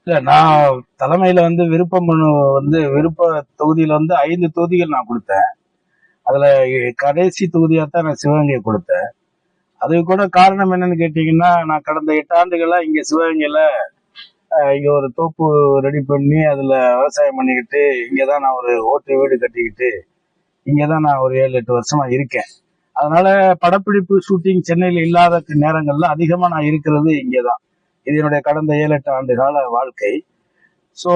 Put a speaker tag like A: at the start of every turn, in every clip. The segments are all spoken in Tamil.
A: இல்ல, நான் தலைமையில விருப்ப மனு விருப்ப தொகுதியில 5 தொகுதிகள் நான் கொடுத்தேன். அதுல கடைசி தொகுதியா தான் நான் சிவகங்கையை கொடுத்தேன். அதுக்கு கூட காரணம் என்னன்னு கேட்டீங்கன்னா, நான் கடந்த 8 ஆண்டுகளா இங்க சிவகங்கையில இங்க ஒரு தோப்பு ரெடி பண்ணி அதுல விவசாயம் பண்ணிக்கிட்டு இங்கதான் நான் ஒரு ஓட்டு வீடு கட்டிக்கிட்டு இங்கதான் நான் ஒரு 7-8 வருஷமா இருக்கேன். அதனால படப்பிடிப்பு ஷூட்டிங் சென்னையில இல்லாத நேரங்கள்ல அதிகமா நான் இருக்கிறது இங்கதான். இது என்னுடைய கடந்த 7-8 ஆண்டு கால வாழ்க்கை. சோ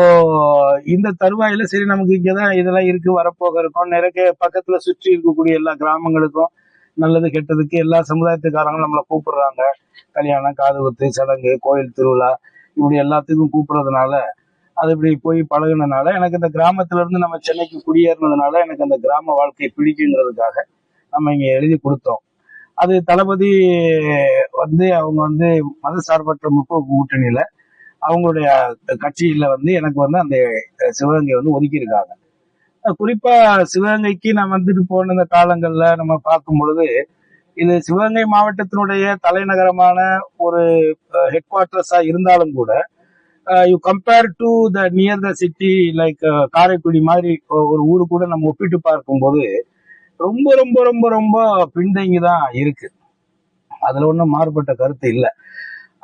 A: இந்த தருவாயில சரி நமக்கு இங்கதான் இதெல்லாம் இருக்கு, வரப்போக இருக்கும், நிறைய பக்கத்துல சுற்றி இருக்கக்கூடிய எல்லா கிராமங்களுக்கும் நல்லது கெட்டதுக்கு எல்லா சமுதாயத்துக்காரங்களும் நம்மளை கூப்பிடுறாங்க. கல்யாணம், காது குத்து, சடங்கு, கோயில் திருவிழா, இப்படி எல்லாத்துக்கும் கூப்பிடுறதுனால அது இப்படி போய் பழகுனதுனால எனக்கு இந்த கிராமத்துல இருந்து நம்ம சென்னைக்கு குடியேறினதுனால எனக்கு அந்த கிராம வாழ்க்கை பிடிக்குங்கிறதுக்காக நம்ம இங்க எழுதி கொடுத்தோம். அது தளபதி அவங்க மதசார்பற்ற முற்போக்கு கூட்டணியில அவங்களுடைய கட்சியில எனக்கு அந்த சிவகங்கை ஒதுக்கி இருக்காங்க. குறிப்பா சிவகங்கைக்கு நான் வந்துட்டு போன இந்த காலங்கள்ல நம்ம பார்க்கும் பொழுது இது சிவகங்கை மாவட்டத்தினுடைய தலைநகரமான ஒரு ஹெட் குவார்டர்ஸா இருந்தாலும் கூட you compare to the near the city like Karaikudi மாதிரி ஒரு ஊரு கூட நம்ம ஒப்பிட்டு பார்க்கும்போது ரொம்ப ரொம்ப ரொம்ப ரொம்ப பின்தங்கி தான் இருக்கு. அதுல ஒன்றும் மாறுபட்ட கருத்து இல்லை.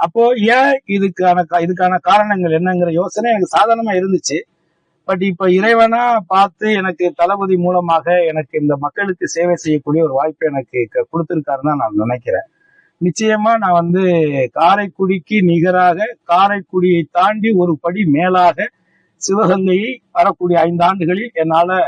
A: அப்போ ஏன் இதுக்கான காரணங்கள் என்னங்கிற யோசனை எனக்கு சாதாரணமா இருந்துச்சு. பட் இப்ப இறைவனா பார்த்து எனக்கு தளபதி மூலமாக எனக்கு இந்த மக்களுக்கு சேவை செய்யக்கூடிய ஒரு வாய்ப்பை எனக்கு கொடுத்திருக்காருன்னு தான் நான் நினைக்கிறேன். நிச்சயமா நான் காரைக்குடிக்கு நிகராக, காரைக்குடியை தாண்டி ஒரு படி மேலாக சிவகங்கையை வரக்கூடிய 5 ஆண்டுகளில் என்னால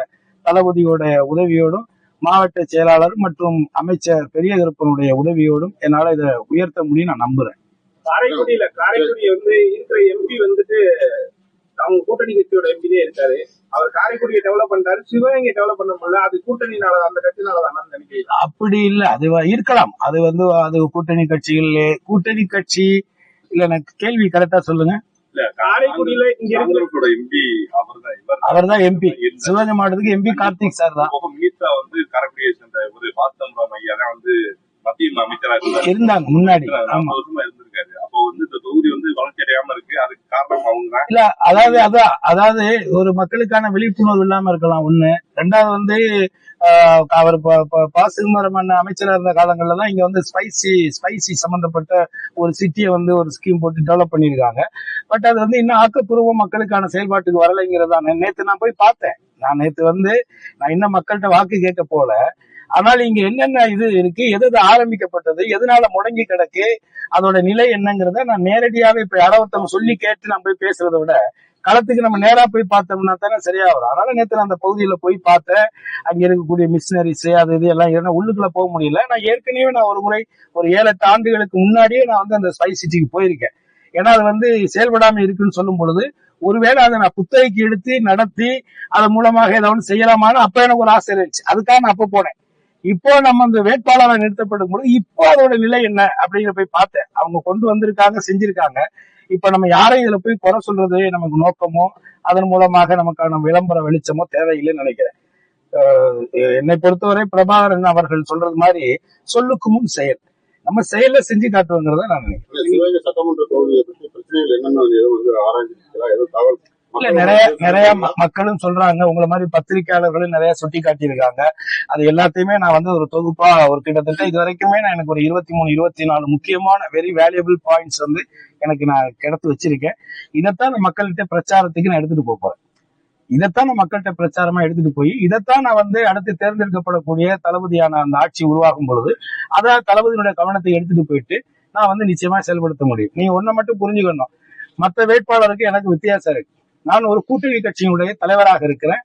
A: தளபதியோட உதவியோடும் மாவட்ட செயலாளர் மற்றும் அமைச்சர் பெரிய கருப்பனுடைய உதவியோடும் என்னால இதை உயர்த்த முடியும் நான் நம்புறேன்.
B: காரைக்குடி இருக்கிற எம்பி அவங்க கூட்டணி கட்சியோட எம்பிலே இருக்காரு. அவர் காரைக்குடியை டெவலப் பண்றாரு, சிவகங்கை டெவலப் பண்ண முடியல. அது கூட்டணினால, அந்த கட்சினாலதான் நினைக்கிறேன்.
A: அப்படி இல்ல, அது இருக்கலாம். அது அது கூட்டணி கட்சி இல்ல. எனக்கு கேள்வி கரெக்டா சொல்லுங்க.
B: காரைக்குடியில
A: அவர் தான் எம்பி, சிவகங்கை மாவட்டத்துக்கு எம்பி கார்த்திக் சார் தான்.
C: காரைக்குடியை சேர்ந்த ஒரு வாஸ்தம் ராம் ஐயா தான் மத்திய அமைச்சராக
A: இருந்தாங்க முன்னாடி.
C: ஆமா, இருந்திருக்காரு. அப்போ இந்த தொகுதி வளர்ச்சி அடையாம இருக்கு. அதுக்கு காரணம் அவங்க தான்.
A: இல்ல, அதாவது ஒரு மக்களுக்கான விழிப்புணர்வு இல்லாம இருக்கலாம் ஒண்ணு. ரெண்டாவது அவர் பாசுகுமாரன் அமைச்சரா இருந்த காலங்கள்ல தான் இங்க ஸ்பைசி சம்பந்தப்பட்ட ஒரு சிட்டியை ஒரு ஸ்கீம் போட்டு டெவலப் பண்ணிருக்காங்க. பட் அது இன்னும் ஆக்கப்பூர்வம் மக்களுக்கான செயல்பாட்டுக்கு வரலைங்கிறதா. நேத்து நான் போய் பார்த்தேன். நான் இன்னும் மக்கள்கிட்ட வாக்கு கேட்க போல. ஆனால் இங்க என்னென்ன இது இருக்கு, எது ஆரம்பிக்கப்பட்டது, எதனால முடங்கி கிடக்கு, அதோட நிலை என்னங்கிறத நான் நேரடியாவே இப்ப யாரோ ஒருத்தவங்க சொல்லி கேட்டு நம்ம போய் பேசுறதை விட களத்துக்கு நம்ம நேரா போய் பார்த்தோம்னா தானே சரியா வரும். அதனால நேற்று நான் அந்த பகுதியில போய் பார்த்தேன். அங்க இருக்கக்கூடிய மிஷினரிஸ் அது இது எல்லாம் ஏன்னா உள்ளுக்குள்ள போக முடியல. நான் ஏற்கனவே நான் ஒரு முறை ஒரு 7-8 ஆண்டுகளுக்கு முன்னாடியே நான் அந்த ஸ்பை சிட்டிக்கு போயிருக்கேன். ஏன்னா அது செயல்படாம இருக்குன்னு சொல்லும் பொழுது ஒருவேளை அதை நான் புத்தகைக்கு எடுத்து நடத்தி அதன் மூலமாக ஏதாவது செய்யலாமான்னு அப்ப எனக்கு ஒரு ஆசை இருந்துச்சு. அதுக்காக நான் அப்ப போனேன். இப்போ நம்ம அந்த வேட்பாளராக நிறுத்தப்படும் பொழுது இப்போ அதோட நிலை என்ன அப்படிங்கிற போய் பார்த்தேன். அவங்க கொண்டு வந்திருக்காங்க, செஞ்சிருக்காங்க. இப்ப நம்ம யாரையும் இதுல போய் குறை சொல்றது நமக்கு நோக்கமோ அதன் மூலமாக நமக்கான விளம்பர வெளிச்சமோ தேவையில்லைன்னு நினைக்கிறேன். என்னை பொறுத்தவரை பிரபாகரன் அவர்கள் சொல்றது மாதிரி சொல்லுக்கு முன் செயல், நம்ம செயல செஞ்சு காட்டுவோங்கிறத நான் நினைக்கிறேன்.
C: சட்டமன்ற தொகுதியை பற்றி பிரச்சனைகள் என்னென்ன ஆராய்ச்சி
A: இல்ல, நிறைய மக்களும் சொல்றாங்க. உங்களை மாதிரி பத்திரிகையாளர்களும் நிறைய சுட்டி காட்டியிருக்காங்க. அது எல்லாத்தையுமே நான் ஒரு தொகுப்பா ஒரு கிட்டத்தட்ட இது வரைக்குமே நான் எனக்கு ஒரு 23-24 முக்கியமான வெரி வேல்யூபிள் பாயிண்ட்ஸ் எனக்கு நான் கிடத்து வச்சிருக்கேன். இதைத்தான் நான் மக்கள்கிட்ட பிரச்சாரத்துக்கு நான் எடுத்துட்டு போறேன். இதைத்தான் நான் மக்கள்கிட்ட பிரச்சாரமா எடுத்துட்டு போய் இதைத்தான் நான் அடுத்து தேர்ந்தெடுக்கப்படக்கூடிய தளபதியான அந்த ஆட்சி உருவாகும் பொழுது அதான் தளபதியினுடைய கவனத்தை எடுத்துட்டு போயிட்டு நான் நிச்சயமா செயல்படுத்த முடியும். நீங்க ஒன்ன மட்டும் புரிஞ்சுக்கணும், மற்ற வேட்பாளருக்கு எனக்கு வித்தியாசம் இருக்கு. நான் ஒரு கூட்டணி கட்சியினுடைய தலைவராக இருக்கிறேன்.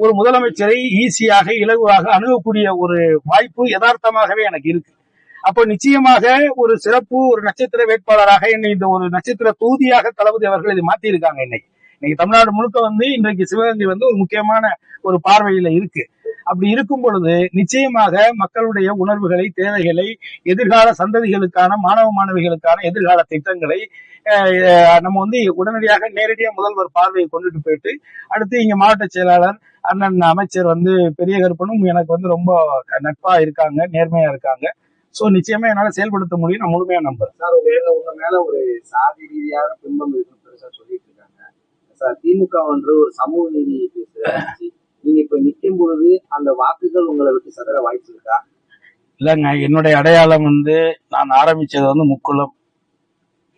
A: ஒரு முதலமைச்சரை ஈஸியாக இலகுவாக அணுகக்கூடிய ஒரு வாய்ப்பு யதார்த்தமாகவே எனக்கு இருக்கு. அப்போ நிச்சயமாக ஒரு சிறப்பு ஒரு நட்சத்திர வேட்பாளராக என்னை இந்த ஒரு நட்சத்திர தொகுதியாக தளபதி அவர்கள் இதை மாத்தி இருக்காங்க. இன்னைக்கு தமிழ்நாடு முழுக்க இன்றைக்கு சிவகங்கை ஒரு முக்கியமான ஒரு பார்வையில இருக்கு. அப்படி இருக்கும் பொழுது நிச்சயமாக மக்களுடைய உணர்வுகளை, தேவைகளை, எதிர்கால சந்ததிகளுக்கான மாணவ மாணவிகளுக்கான எதிர்கால திட்டங்களை நம்ம உடனடியாக நேரடியா முதல்வர் பார்வையை கொண்டுட்டு போயிட்டு அடுத்து இங்க மாவட்ட செயலாளர் அண்ணன் அமைச்சர் பெரிய கருப்பனும் எனக்கு ரொம்ப நட்பா இருக்காங்க, நேர்மையா இருக்காங்க. சோ நிச்சயமா என்னால செயல்படுத்த முடியும், நான் முழுமையா நம்புறேன்.
B: உங்க மேல ஒரு சாதி ரீதியாக பின்பம் இருக்கு பெருசா சொல்லிட்டு இருக்காங்க.
D: திமுக ஒரு சமூக நீதி பேசுற கட்சி. நீங்க இப்ப நிக்கும் பொழுது அந்த வாக்குகள் உங்களை விட்டு சதற வாய்ப்பு இருக்கா?
A: இல்லைங்க, என்னுடைய அடையாளம் வந்து நான் ஆரம்பிச்சது வந்து முக்குளம்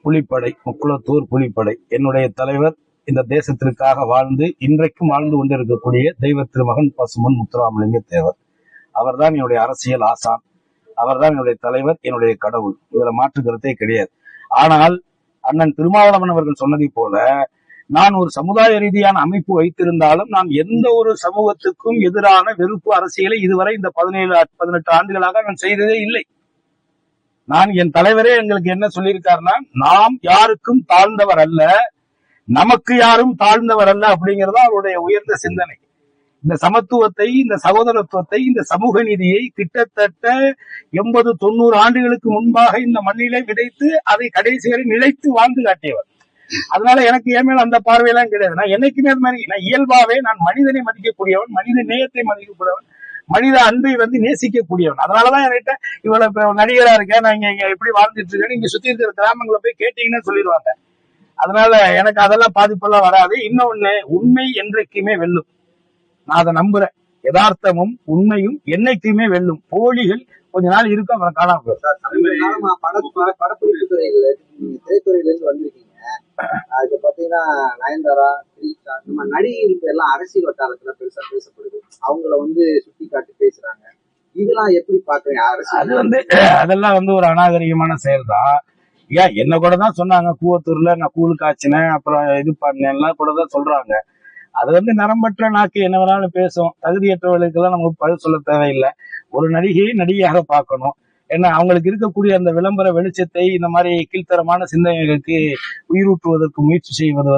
A: புலிப்படை, முக்குளத்தூர் புலிப்படை. என்னுடைய தலைவர் இந்த தேசத்திற்காக வாழ்ந்து இன்றைக்கும் வாழ்ந்து கொண்டிருக்கக்கூடிய தெய்வ திருமகன் பசுமன் முத்துராமலிங்க தேவர். அவர்தான் என்னுடைய அரசியல் ஆசான், அவர்தான் என்னுடைய தலைவர், என்னுடைய கடவுள். இதுல மாற்று கருத்தே கிடையாது. ஆனால் அண்ணன் திருமாவளவன் அவர்கள் சொன்னதை போல நான் ஒரு சமுதாய ரீதியான அமைப்பு வைத்திருந்தாலும் நான் எந்த ஒரு சமூகத்துக்கும் எதிரான வெறுப்பு அரசியலை இதுவரை இந்த 17-18 ஆண்டுகளாக நான் செய்ததே இல்லை. நான் என் தலைவரே எங்களுக்கு என்ன சொல்லியிருக்காருன்னா, நாம் யாருக்கும் தாழ்ந்தவர் அல்ல, நமக்கு யாரும் தாழ்ந்தவர் அல்ல அப்படிங்கிறதா அவருடைய உயர்ந்த சிந்தனை. இந்த சமத்துவத்தை, இந்த சகோதரத்துவத்தை, இந்த சமூக நீதியை கிட்டத்தட்ட 80-90 ஆண்டுகளுக்கு முன்பாக இந்த மண்ணிலே விதைத்து அதை கடைசி வரை நிலைத்து வாழ்ந்து காட்டியவர். அதனால எனக்கு என் மேல அந்த பார்வையெல்லாம் கிடையாது. நான் என்னைக்குமே அது மாதிரி நான் இயல்பாவே நான் மனிதனை மதிக்கக்கூடியவன், மனித நேயத்தை மதிக்கக்கூடியவன், மனித அன்பை வந்து நேசிக்கக்கூடியவன். அதனாலதான் என்கிட்ட இவ்வளவு நடிகரா இருக்கேன், நான் இங்க எப்படி வாழ்ந்துட்டு இருக்கேன்னு இங்க சுத்தி இருக்கிற கிராமங்களை போய் கேட்டீங்கன்னு சொல்லிடுவாங்க. அதனால எனக்கு அதெல்லாம் பாதிப்பெல்லாம் வராது. இன்னொன்னு, உண்மை என்றைக்குமே வெல்லும். நான் அதை நம்புறேன். யதார்த்தமும் உண்மையும் என்னைக்குமே வெல்லும். போலிகள் கொஞ்ச நாள் இருக்கும், அப்புறம் காணாம போயிடும்.
D: படப்பிடிப்பு துறையில திரைத்துறையில இருந்து வந்திருக்கீங்க. இப்ப பாத்தீங்கன்னா நயன்தாரா, ரீட்டா, நம்ம நடிகர்கள் எல்லாம் அரசியல் வட்டாரத்துல பெருசா பேசப்படுது. அவங்கள சுட்டி காட்டி பேசுறாங்க. இதெல்லாம் எப்படி பாக்குறீங்க?
A: அதெல்லாம் ஒரு அநாகரிகமான செயல் தான். ஏன் என்ன கூட தான் சொன்னாங்க, கூவத்தூர்ல நான் கூழு காய்ச்சினேன், அப்புறம் இது பண்ணேன் கூட தான் சொல்றாங்க. அது நரம்பற்ற நாக்கு என்ன வேணாலும் பேசும். தகுதியற்றவர்களுக்கெல்லாம் நமக்கு பதில் சொல்ல தேவையில்லை. ஒரு நடிகையை நடிகையாக பார்க்கணும். ஏன்னா அவங்களுக்கு இருக்கக்கூடிய அந்த விளம்பர வெளிச்சத்தை இந்த மாதிரி கீழ்த்தரமான சிந்தனைகளுக்கு உயிரூட்டுவதற்கு முயற்சி செய்வது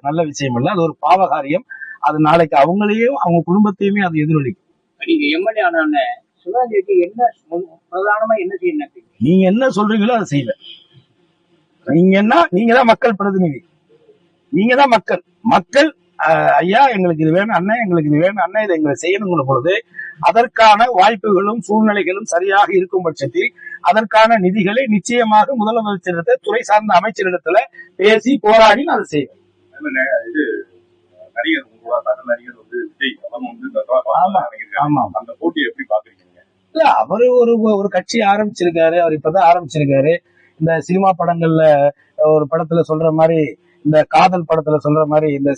A: நல்ல விஷயம் இல்லை. அது ஒரு பாவகாரியம். அது நாளைக்கு அவங்களையும் அவங்க குடும்பத்தையுமே அது எதிரொலிக்கும்.
E: நீங்க எம்எல்ஏ ஆன சிவகாந்திக்கு என்ன பிரதானமா என்ன செய்யணும்?
A: நீங்க என்ன சொல்றீங்களோ அதை செய்யல. நீங்க தான் மக்கள் பிரதிநிதி, நீங்க தான் மக்கள் ஐயா எங்களுக்கு இது வேணும், அண்ணன் எங்களுக்கு இது வேணும், அண்ணன் இதை எங்களை செய்யணுங்கிற பொழுது அதற்கான வாய்ப்புகளும் சூழ்நிலைகளும் சரியாக இருக்கும் பட்சத்தில் அதற்கான நிதிகளை நிச்சயமாக முதலமைச்சரிடத்துல, துறை சார்ந்த அமைச்சரிடத்துல பேசி போராடி நான் அதை செய்வேன். இல்ல, அவரு ஒரு கட்சி ஆரம்பிச்சிருக்காரு. அவர் இப்பதான் ஆரம்பிச்சிருக்காரு. இந்த சினிமா படங்கள்ல ஒரு படத்துல சொல்ற மாதிரி, இந்த காதல் படத்துல சொல்ற மாதிரி, இந்த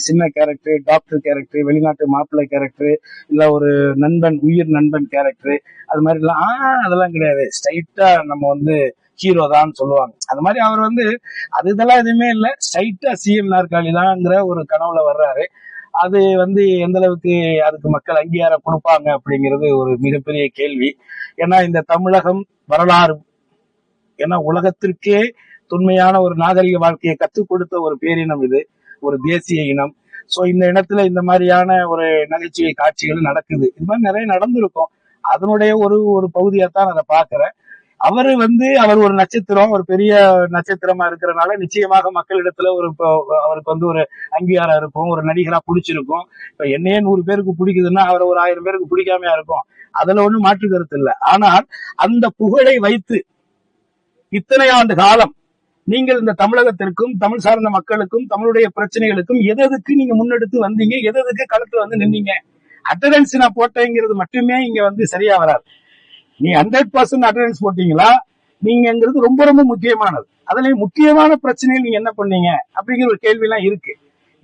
A: சின்ன கேரக்டர், டாக்டர் கேரக்டர், வெளிநாட்டு மாப்பிள்ளை கேரக்டர், இல்ல ஒரு நண்பன், உயிர் நண்பன் கேரக்டர், அது மாதிரி எல்லாம் அதெல்லாம் கிடையாது. ஸ்ட்ரைட்டா நம்ம ஹீரோ தான் சொல்லுவாங்க. அது மாதிரி அவர் இதெல்லாம் எதுவுமே இல்லை. ஸ்ட்ரைட்டா சிஎம் நாற்காலி தான்ங்கிற ஒரு கனவுல வர்றாரு. அது எந்த அளவுக்கு அதுக்கு மக்கள் அங்கீகாரம் கொடுப்பாங்க அப்படிங்கிறது ஒரு மிகப்பெரிய கேள்வி. ஏன்னா இந்த தமிழகம் வரலாறு, ஏன்னா உலகத்திற்கே தொன்மையான ஒரு நாகரிக வாழ்க்கையை கற்றுக் கொடுத்த ஒரு பேரினம் இது, ஒரு தேசிய இனம். சோ இந்த இடத்துல இந்த மாதிரியான ஒரு நகைச்சுவை காட்சிகள் நடக்குது. இது மாதிரி நிறைய நடந்திருக்கும். அதனுடைய ஒரு பகுதியாத்தான் அதை பாக்குறேன். அவர் ஒரு நட்சத்திரம், ஒரு பெரிய நட்சத்திரமா இருக்கிறனால நிச்சயமாக மக்களிடத்துல அவருக்கு ஒரு அங்கீகாரம் இருக்கும், ஒரு நடிகரா பிடிச்சிருக்கும். இப்ப என்னையே 100 பேருக்கு பிடிக்குதுன்னா அவரை ஒரு 1000 பேருக்கு பிடிக்காமையா இருக்கும். அதுல ஒண்ணும் மாற்று கருத்து இல்லை. ஆனால் அந்த புகழை வைத்து இத்தனை ஆண்டு காலம் நீங்கள் இந்த தமிழகத்திற்கும் தமிழ் சார்ந்த மக்களுக்கும் தமிழுடைய பிரச்சனைகளுக்கும் எதுக்கு நீங்க முன்னெடுத்து வந்தீங்க, எதுக்கு களத்துல நின்னீங்க? அட்டண்டன்ஸ் நான் போட்டேங்கிறது மட்டுமே இங்க சரியா வராது. நீ 100% அட்டண்டன்ஸ் போட்டீங்களா நீங்கிறது ரொம்ப ரொம்ப முக்கியமானது. அதுலயும் முக்கியமான பிரச்சனைகள் நீங்க என்ன பண்ணீங்க அப்படிங்கிற ஒரு கேள்வி எல்லாம் இருக்கு.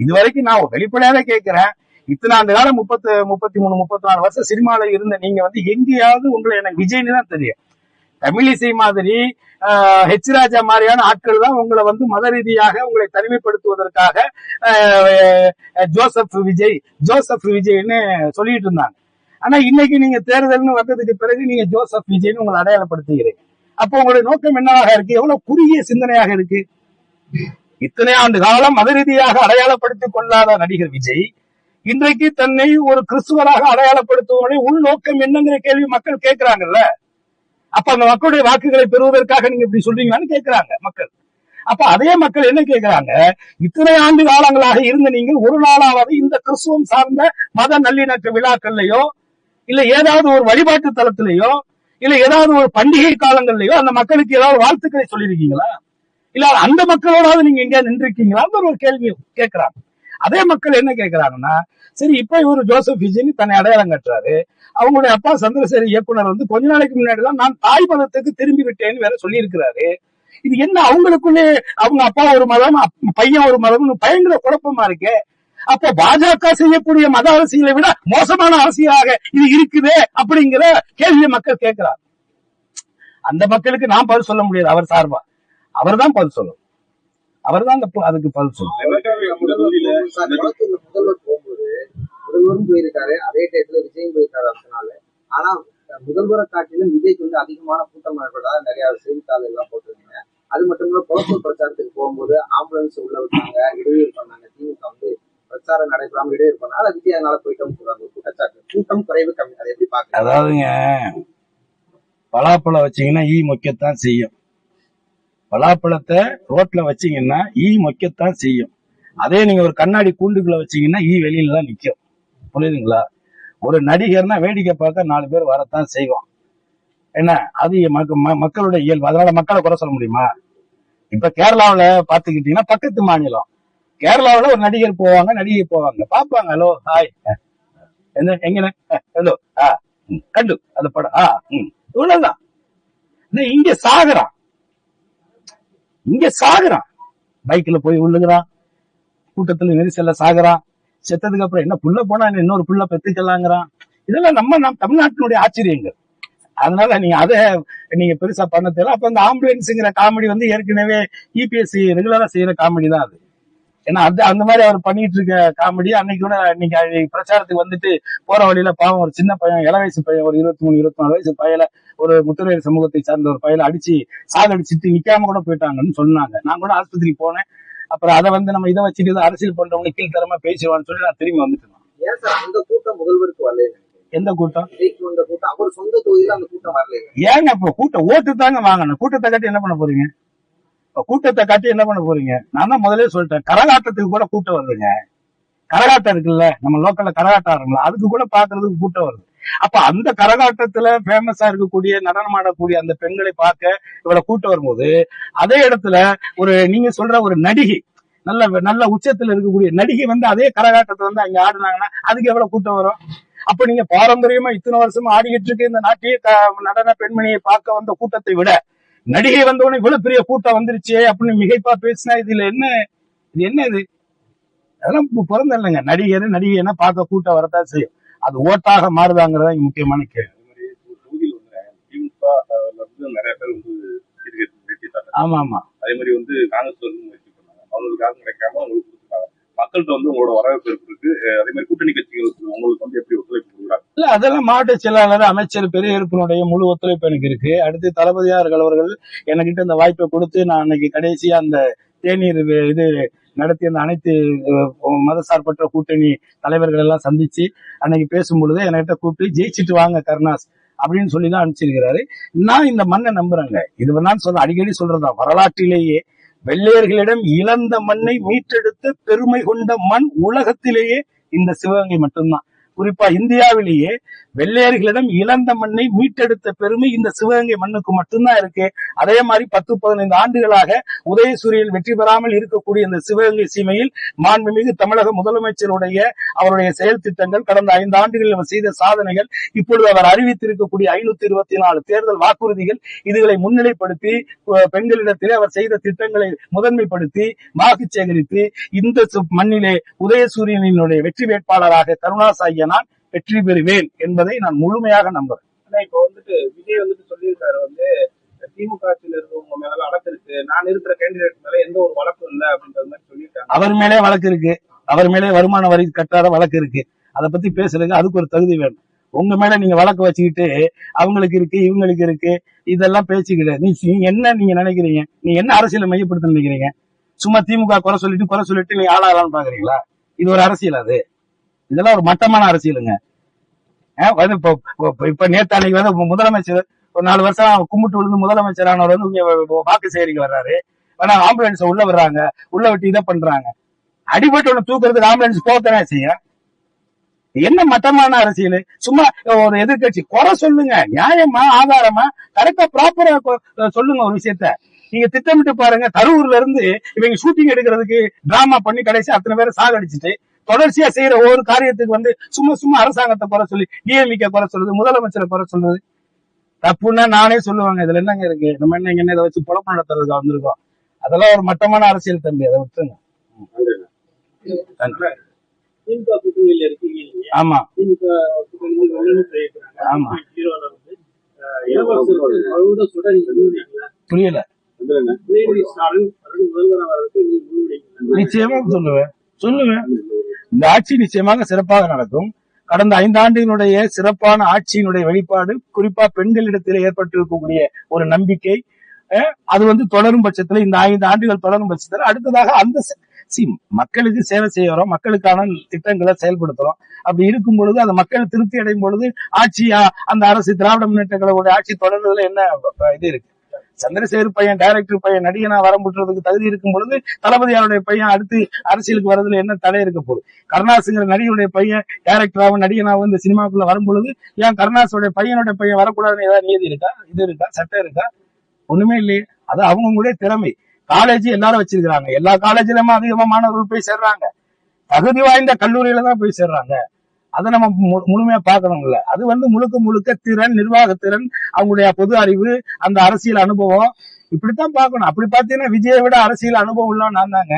A: இதுவரைக்கும் நான் வெளிப்படையாக கேட்கிறேன், இத்தனை ஆண்டு காலம் 33-34 வருஷம் சினிமால இருந்த நீங்க எங்கேயாவது உங்களை எனக்கு விஜய்னு தான் தெரியும். தமிழிசை மாதிரி ஹெச் ராஜா மாதிரியான ஆட்கள் தான் உங்களை மத ரீதியாக உங்களை தனிமைப்படுத்துவதற்காக ஜோசப் விஜய்னு சொல்லிட்டு இருந்தாங்க. ஆனா இன்னைக்கு நீங்க தேர்தல்னு வந்ததுக்கு பிறகு நீங்க ஜோசப் விஜய்னு உங்களை அடையாளப்படுத்துகிறீங்க. அப்போ உங்களுடைய நோக்கம் என்னவாக இருக்கு? எவ்வளவு குறுகிய சிந்தனையாக இருக்கு. இத்தனை ஆண்டு காலம் மத ரீதியாக அடையாளப்படுத்திக் கொள்ளாத நடிகர் விஜய் இன்றைக்கு தன்னை ஒரு கிறிஸ்துவராக அடையாளப்படுத்துவதை உள்நோக்கம் என்னங்கிற கேள்வி மக்கள் கேட்கிறாங்கல்ல. அப்ப அந்த மக்களுடைய வாக்குகளை பெறுவதற்காக நீங்க இப்படி சொல்றீங்களான்னு கேட்கிறாங்க மக்கள். அப்ப அதே மக்கள் என்ன கேட்கிறாங்க, இத்தனை ஆண்டு காலங்களாக இருந்த நீங்கள் ஒரு நாளாவது இந்த கிறிஸ்துவம் சார்ந்த மத நல்லிணக்க விழாக்கள்லயோ இல்ல ஏதாவது ஒரு வழிபாட்டு தலத்திலேயோ இல்ல ஏதாவது ஒரு பண்டிகை காலங்கள்லயோ அந்த மக்களுக்கு ஏதாவது வாழ்த்துக்களை சொல்லியிருக்கீங்களா? இல்ல அந்த மக்களோடாவது நீங்க எங்கேயா நின்றுருக்கீங்களான்னு ஒரு கேள்வி கேட்கிறாங்க. அதே மக்கள் என்ன கேட்கிறாங்கன்னா, சரி இப்ப இவரு ஜோசப் விஜய்னு தன்னை அடையாளம் கட்டுறாரு, அவங்களுடைய அப்பா சந்திரசேகர் இயக்குனர் வந்து கொஞ்ச நாளைக்கு முன்னாடிதான் நான் தாய் மதத்துக்கு திரும்பி விட்டேன்னு வேற சொல்லி இருக்கிறாரு. இது என்ன அவங்களுக்குள்ளே அவங்க அப்பா ஒரு மதம் பையன் ஒரு மதம் பயங்கர குழப்பமா இருக்கு. அப்போ பாஜக செய்யக்கூடிய மத அரசியலை விட மோசமான அரசியலாக இது இருக்குதே அப்படிங்கிற கேள்வியை மக்கள் கேட்கிறார். அந்த மக்களுக்கு நான் பதில் சொல்ல முடியாது. அவர் சார்பா அவர் தான் பதில் சொல்லணும். அவர் தான் அதுக்கு பதில் சொல்லணும்.
D: முதல்வர் போகும்போது முதல்வரும் போயிருக்காரு, அதே டயத்துல விஜயும் போயிருக்காரு அதனால. ஆனா முதல்வரை காட்டிலும் விஜய்க்கு வந்து அதிகமான கூட்டம் ஏற்பட்டதா நிறைய செய்தித்தாள் எல்லாம் போட்டிருக்கீங்க. அது மட்டும் இல்ல புலப்பூர் பிரச்சாரத்துக்கு போகும்போது ஆம்புலன்ஸ் உள்ள விட்டாங்க, இடையூறு பண்ணாங்க. திமுக வந்து பிரச்சாரம் நடைபெறாம இடையூறு பண்ணாங்க. அது விஜய் அதனால போயிட்டோம் கூடாது குற்றச்சாட்டு. கூட்டம் குறைவு கம்மி. அதை எப்படி பாக்க?
A: அதாவதுங்க, பலாப்பழம் வச்சீங்கன்னா ஈ மொக்கத்தான் செய்யும். பலாப்பழத்தை ரோட்ல வச்சீங்கன்னா ஈ மொக்கத்தான் செய்யும். அதே நீங்க ஒரு கண்ணாடி கூண்டுக்குள்ள வச்சீங்கன்னா ஈ வெளியில தான் நிக்கும். புரியுதுங்களா? ஒரு நடிகர்னா வேடிக்கை பார்க்க 4 பேர் வரத்தான் செய்வோம். என்ன அது மக்களுடைய இயல்பு. அதனால மக்களை குறை சொல்ல முடியுமா? இப்ப கேரளாவில பாத்துக்கிட்டீங்கன்னா பக்கத்து மாநிலம் கேரளாவில ஒரு நடிகர் போவாங்க, நடிகை போவாங்க, பாப்பாங்க, ஹலோ ஹாய் என்ன எங்கன ஹலோ கண்டு அந்த படம் இவ்வளவுதான். இங்க சாகுறான் பைக்ல போய் விழுகுறான், கூட்டத்துல நெரிசல்ல சாகுறான். செத்ததுக்கு அப்புறம் என்ன புள்ள போனா இன்னொரு புள்ள பெத்துக்கலாங்கிறான். இதெல்லாம் நம்ம தமிழ்நாட்டினுடைய ஆச்சரியங்கள். அதனால நீங்க அதை நீங்க பெருசா பண்ண தெரியல. அப்ப இந்த ஆம்புலன்ஸுங்கிற காமெடி வந்து ஏற்கனவே இபிஎஸ்சி ரெகுலரா செய்யற காமெடி தான் அது. ஏன்னா அந்த மாதிரி அவர் பண்ணிட்டு இருக்க காமெடி அன்னைக்கு கூட இன்னைக்கு பிரச்சாரத்துக்கு வந்துட்டு போற வழியில பாவம் ஒரு சின்ன பையன், இள வயசு பையன், ஒரு 23-24 வயசு பையல ஒரு முத்துரையர் சமூகத்தை சார்ந்த ஒரு பையல அடிச்சு சாகடிச்சுட்டு நிக்காம கூட போயிட்டாங்கன்னு சொன்னாங்க. நான் கூட ஆஸ்பத்திரி போனேன். அப்புறம் அதை வந்து நம்ம இதை வச்சுட்டு அரசியல் பண்றவங்க கீழ்த்தரமா பேசுவான்னு சொல்லி நான் திரும்பி வந்துட்டேன்.
D: ஏன் சார் அந்த கூட்டம் முதல்வருக்கு வரல?
A: எந்த கூட்டம்?
D: அவர் சொந்த தொகுதியில அந்த கூட்டம் வரல.
A: ஏங்க இப்ப கூட்டம் ஓட்டு தாங்க வாங்கணும். கூட்டத்தை காட்டி என்ன பண்ண போறீங்க? கூட்டத்தை காட்டி என்ன பண்ண போறீங்க? நான் தான் முதலே சொல்லிட்டேன், கரகாட்டத்துக்கு கூட கூட்டம் வருதுங்க. கரகாட்டம் இருக்குல்ல, நம்ம லோக்கல்ல கரகாட்டம் ஆடுறோம்ல, அதுக்கு கூட பாக்குறதுக்கு கூட்டம் வருது. அப்ப அந்த கரகாட்டத்துல ஃபேமஸா இருக்கக்கூடிய நடனம் ஆடக்கூடிய அந்த பெண்களை பார்க்க இவ்வளவு கூட்டம் வரும்போது, அதே இடத்துல ஒரு நீங்க சொல்ற ஒரு நடிகை, நல்ல உச்சத்துல இருக்கக்கூடிய நடிகை வந்து அதே கரகாட்டத்தை வந்து அங்க ஆடுனாங்கன்னா அதுக்கு எவ்வளவு கூட்டம் வரும்? அப்ப நீங்க பாரம்பரியமா இத்தனை வருஷமா ஆடிக்கிட்டு இருக்க இந்த நாட்டிய நடன பெண்மணியை பார்க்க வந்த கூட்டத்தை விட நடிகை வந்தவொடனே இவ்வளவு பெரிய கூட்டம் வந்துருச்சு அப்படின்னு மிகைப்பா பேசினா இது என்ன இது? அதெல்லாம் பிறந்த இல்லைங்க. நடிகைன்னா பார்க்க கூட்டம் வரத்தான் செய்யும். அது ஓட்டாக மாறுதாங்கிறதா இங்க முக்கியமான கேள்வி.
C: நிறைய பேர் வந்து
A: ஆமா ஆமா
C: அதே மாதிரி வந்து காங்கிரஸ் வந்து முயற்சி பண்ணாங்க, அவங்களுக்காக கிடைக்காம அவங்களுக்கு கொடுத்துருக்காங்க. மக்கள்கிட்ட வந்து உங்களோட வரவேற்பு இருக்கு. அதே மாதிரி கூட்டணி கட்சிகளுக்கு உங்களுக்கு வந்து எப்படி ஒத்துழைப்பு கொடுக்குறாங்க?
A: இல்ல அதெல்லாம் மாவட்ட செயலாளர், அமைச்சர் பெரியனுடைய முழு ஒத்துழைப்பு எனக்கு இருக்கு. அடுத்து தளபதியார்கள் அவர்கள் எனக்கிட்ட இந்த வாய்ப்பை கொடுத்து நான் அன்னைக்கு கடைசியா அந்த தேநீர் இது நடத்தி அந்த அனைத்து மதசார்பற்ற கூட்டணி தலைவர்கள் எல்லாம் சந்திச்சு அன்னைக்கு பேசும்பொழுது என்கிட்ட கூப்பிட்டு ஜெயிச்சுட்டு வாங்க கருணாஸ் அப்படின்னு சொல்லிதான் அனுப்பிச்சிருக்கிறாரு. நான் இந்த மண்ணை நம்புறேங்க. இது நான் சொல்றேன், அடிக்கடி சொல்றதா, வரலாற்றிலேயே வெள்ளையர்களிடம் இழந்த மண்ணை மீட்டெடுத்த பெருமை கொண்ட மண் உலகத்திலேயே இந்த சிவகங்கை மட்டும்தான். குறிப்பா இந்தியாவிலேயே வெள்ளையர்களிடம் இழந்த மண்ணை மீட்டெடுத்த பெருமை இந்த சிவகங்கை மண்ணுக்கு மட்டும்தான் இருக்கு. அதே மாதிரி 10-15 ஆண்டுகளாக உதயசூரியன் வெற்றி பெறாமல் இருக்கக்கூடிய இந்த சிவகங்கை சீமையில் மாண்புமிகு தமிழக முதலமைச்சருடைய அவருடைய செயல் திட்டங்கள், கடந்த 5 ஆண்டுகளில் அவர் செய்த சாதனைகள், இப்பொழுது அவர் அறிவித்திருக்கக்கூடிய 524 தேர்தல் வாக்குறுதிகள், இதுகளை முன்னிலைப்படுத்தி பெண்களிடத்திலே அவர் செய்த திட்டங்களை முதன்மைப்படுத்தி வாக்கு சேகரித்து இந்த மண்ணிலே உதயசூரியனினுடைய வெற்றி வேட்பாளராக கருணாஸ் ஆகிய நான் வெற்றி பெறுவேன் என்பதை நான் முழுமையாக நம்புறேன்.
B: இப்ப வந்துட்டு விஜய் வந்துட்டு சொல்லியிருக்காரு, வந்து திமுக ஆட்சியில் இருக்கிறவங்க மேல வழக்கு இருக்கு, நான் இருக்கிற கேண்டிடேட் மேல எந்த ஒரு வழக்கும் இல்லை அப்படின்ற மாதிரி சொல்லியிருக்காங்க.
A: அவர் மேலே வழக்கு இருக்கு, அவர் மேலே வருமான வரி கட்டாத வழக்கு இருக்கு. அதை பத்தி பேசுறதுக்கு அதுக்கு ஒரு தகுதி வேணும். உங்க மேல நீங்க வழக்கு வச்சுக்கிட்டு அவங்களுக்கு இருக்கு இவங்களுக்கு இருக்கு இதெல்லாம் பேசிக்கிட்டு நீங்க நினைக்கிறீங்க? நீங்க என்ன அரசியலை மையப்படுத்த நினைக்கிறீங்க? சும்மா திமுக குறை சொல்லிட்டு நீங்க ஆளாகலாம்னு பாக்குறீங்களா? இது ஒரு அரசியல்? அது இதெல்லாம் ஒரு மட்டமான அரசியலுங்க. இப்ப நேத்து அன்னைக்கு வந்து முதலமைச்சர் ஒரு 4 வருஷம் கும்பிட்டு விழுந்து முதலமைச்சரானவர் வந்து வாக்கு சேகரிக்க வர்றாரு. ஆனா ஆம்புலன்ஸ் உள்ள வர்றாங்க, உள்ள விட்டு இதை பண்றாங்க. அடிபட்டு ஒண்ணு தூக்குறதுக்கு ஆம்புலன்ஸ் போகத்தானே செய்ய. என்ன மட்டமான அரசியல்? சும்மா ஒரு எதிர்கட்சி குறை சொல்லுங்க, நியாயமா ஆதாரமா கரெக்டா ப்ராப்பரா சொல்லுங்க ஒரு விஷயத்த. நீங்க திட்டமிட்டு பாருங்க. கரூர்ல இருந்து இவங்க ஷூட்டிங் எடுக்கிறதுக்கு டிராமா பண்ணி கடைசி அத்தனை பேரை சாகடிச்சுட்டு தொடர்ச்சியா செய்யற ஒவ்வொரு காரியத்துக்கு வந்து சும்மா சும்மா அரசாங்கத்தை குறை சொல்லி டிஎம்கே குறை சொல்றது, முதலமைச்சரை குறை சொல்றது தப்புன்னா நானே சொல்லுவாங்க. இதுல என்னங்க இருக்கு? நம்ம என்ன இதை வச்சு குழப்பம் நடத்துறதுக்கு வந்திருக்கோம்? அதெல்லாம் ஒரு மட்டமான அரசியல் தம்பி, அதை விட்டுருங்க.
B: திமுக கூட்டணியில இருக்கீங்க நீங்க.
A: ஆமா
B: திமுக கூட்டணியில் வெள்ளன்னு சொல்லியிருக்காங்க.
A: ஆமா.
B: ஹீரோல வந்து இளவரசருக்கு அவரோட சுடர் நீங்க முன்னுடைங்களா?
A: புரியல.
B: உதயநிதி ஸ்டாலின் மறுபடியும் முதல்வராக வர்றதுக்கு நீங்க முன்னுடைங்களா?
A: நிச்சயமா சொல்லுவேன். இந்த ஆட்சி நிச்சயமாக சிறப்பாக நடக்கும். கடந்த 5 ஆண்டுகளுடைய சிறப்பான ஆட்சியினுடைய வெளிப்பாடு குறிப்பா பெண்களிடத்தில் ஏற்பட்டிருக்கக்கூடிய ஒரு நம்பிக்கை, அது வந்து தொடரும் பட்சத்துல, இந்த 5 ஆண்டுகள் தொடரும் பட்சத்துல அடுத்ததாக அந்த மக்களுக்கு சேவை செய்யறோம், மக்களுக்கான திட்டங்களை செயல்படுத்துறோம். அப்படி இருக்கும் பொழுது அந்த மக்கள் திருப்தி அடையும் பொழுது ஆட்சி, அந்த அரசு திராவிட முன்னேற்ற கழகத்துடைய ஆட்சி தொடர்றதுல என்ன இது இருக்கு? சந்திரசேகர் பையன் டைரக்டர் பையன் நடிகனா வரம்புறதுக்கு தகுதி இருக்கும் பொழுது தளபதியாருடைய பையன் அடுத்து அரசியலுக்கு வரதுல என்ன தடை இருக்க போகுது? கருணாசுங்கிற நடிகருடைய பையன் டைரக்டராகவும் நடிகனாகவும் இந்த சினிமாக்குள்ள வரும் பொழுது ஏன் கருணாசுடைய பையனுடைய பையன் வரக்கூடாதுன்னு ஏதாவது நியதி இருக்கா? இது இருக்கா? சட்டம் இருக்கா? ஒண்ணுமே இல்லையே. அது அவங்களுடைய திறமை. காலேஜ் எல்லாரும் வச்சிருக்காங்க, எல்லா காலேஜ்லயுமே அதிகமா மாணவர்கள் போய் சேர்றாங்க, தகுதி வாய்ந்த கல்லூரியில தான் போய் சேர்றாங்க. அதை நம்ம முழுமையா பார்க்கணும்ல. அது வந்து முழுக்க திறன், நிர்வாகத்திறன், அவங்களுடைய பொது அறிவு, அந்த அரசியல் அனுபவம், இப்படித்தான் பார்க்கணும். அப்படி பார்த்தீங்கன்னா விஜயை விட அரசியல் அனுபவம் உள்ளவன் நான் தாங்க.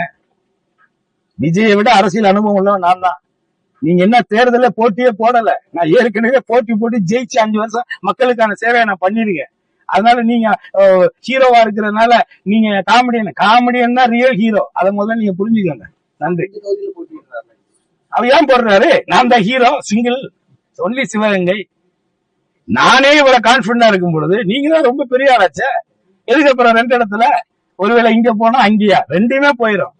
A: விஜயை விட அரசியல் அனுபவம் உள்ளவன் நான் தான். நீங்க என்ன தேர்தல போட்டியே போடல, நான் ஏற்கனவே போட்டி ஜெயிச்சு 5 வருஷம் மக்களுக்கான சேவையை நான் பண்ணிருக்கேன். அதனால நீங்க ஹீரோவா இருக்கிறதுனால நீங்க காமெடியன் தான் ரியல் ஹீரோ. அதை முதல்ல நீங்க புரிஞ்சுக்கோங்க. நன்றி. அவர் ஏன் போடுறாரு? நான் தான் ஹீரோ, சிங்கிள், ஒன்லி சிவகங்கை. நானே இவ்வளவு கான்பிடண்டா இருக்கும் பொழுது நீங்க தான் ரொம்ப பெரிய ஆளாச்சே. எதுக்கு அப்புறம் 2 இடத்துல? ஒருவேளை இங்க போனா அங்கேயா? 2மே போயிடும்.